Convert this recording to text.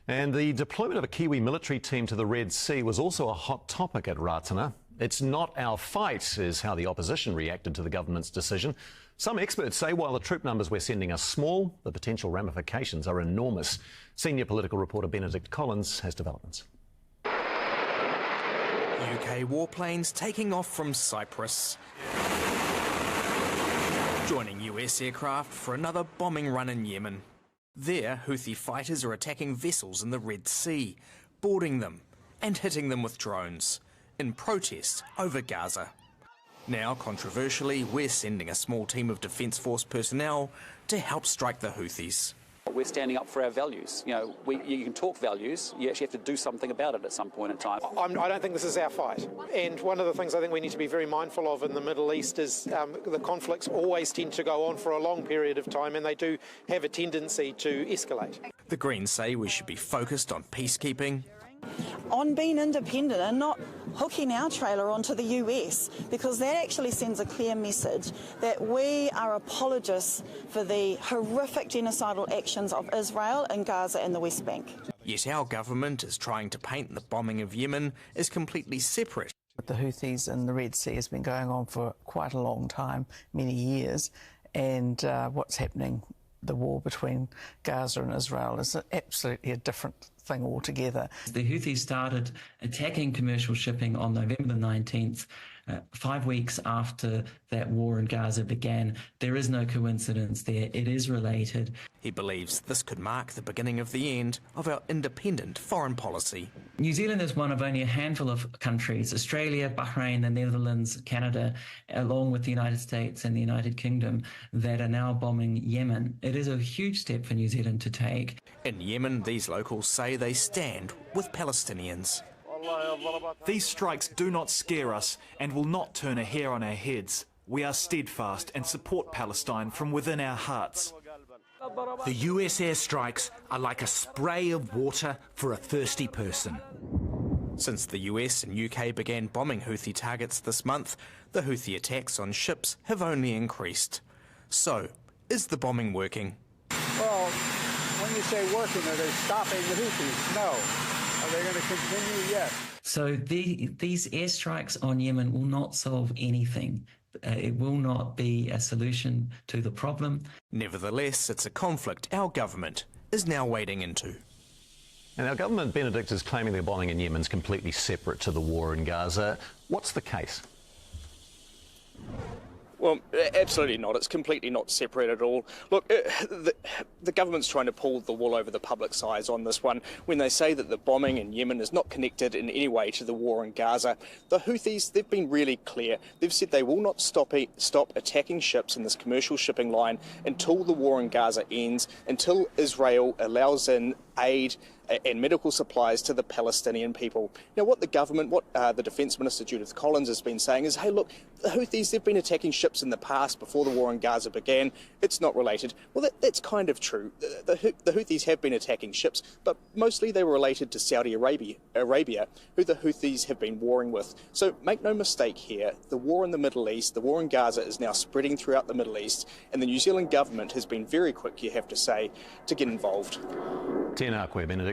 And the deployment of a Kiwi military team to the Red Sea was also a hot topic at Ratana. It's not our fight, is how the opposition reacted to the government's decision. Some experts say while the troop numbers we're sending are small, the potential ramifications are enormous. Senior political reporter Benedict Collins has developments. UK warplanes taking off from Cyprus, joining US aircraft for another bombing run in Yemen. There, Houthi fighters are attacking vessels in the Red Sea, boarding them and hitting them with drones, in protest over Gaza. Now, controversially, we're sending a small team of Defence Force personnel to help strike the Houthis. We're standing up for our values. You know, you can talk values, you actually have to do something about it at some point in time. I don't think this is our fight. And one of the things I think we need to be very mindful of in the Middle East is the conflicts always tend to go on for a long period of time, and they do have a tendency to escalate. The Greens say we should be focused on peacekeeping, on being independent and not hooking our trailer onto the US, because that actually sends a clear message that we are apologists for the horrific genocidal actions of Israel in Gaza and the West Bank. Yet our government is trying to paint the bombing of Yemen as completely separate. The Houthis in the Red Sea has been going on for quite a long time, many years, and what's happening, the war between Gaza and Israel, is absolutely a different thing altogether. The Houthis started attacking commercial shipping on November the 19th, 5 weeks after that war in Gaza began. There is no coincidence there. It is related. He believes this could mark the beginning of the end of our independent foreign policy. New Zealand is one of only a handful of countries, Australia, Bahrain, the Netherlands, Canada, along with the United States and the United Kingdom, that are now bombing Yemen. It is a huge step for New Zealand to take. In Yemen, these locals say they stand with Palestinians. These strikes do not scare us and will not turn a hair on our heads. We are steadfast and support Palestine from within our hearts. The US airstrikes are like a spray of water for a thirsty person. Since the US and UK began bombing Houthi targets this month, the Houthi attacks on ships have only increased. So, is the bombing working? Well, when you say working, are they stopping the Houthis? No. Are they going to continue? Yes. So these airstrikes on Yemen will not solve anything. It will not be a solution to the problem. Nevertheless, it's a conflict our government is now wading into. And our government, Benedict, is claiming the bombing in Yemen is completely separate to the war in Gaza. What's the case? Well, absolutely not. It's completely not separate at all. Look, the government's trying to pull the wool over the public's eyes on this one when they say that the bombing in Yemen is not connected in any way to the war in Gaza. The Houthis, they've been really clear. They've said they will not stop attacking ships in this commercial shipping line until the war in Gaza ends, until Israel allows in aid and medical supplies to the Palestinian people. Now, what the government, the Defence Minister Judith Collins has been saying is, hey, look, the Houthis, they've been attacking ships in the past before the war in Gaza began. It's not related. Well, that's kind of true. The Houthis have been attacking ships, but mostly they were related to Saudi Arabia, who the Houthis have been warring with. So make no mistake here, the war in the Middle East, the war in Gaza is now spreading throughout the Middle East, and the New Zealand government has been very quick, you have to say, to get involved. Tēnā koe, Benedict.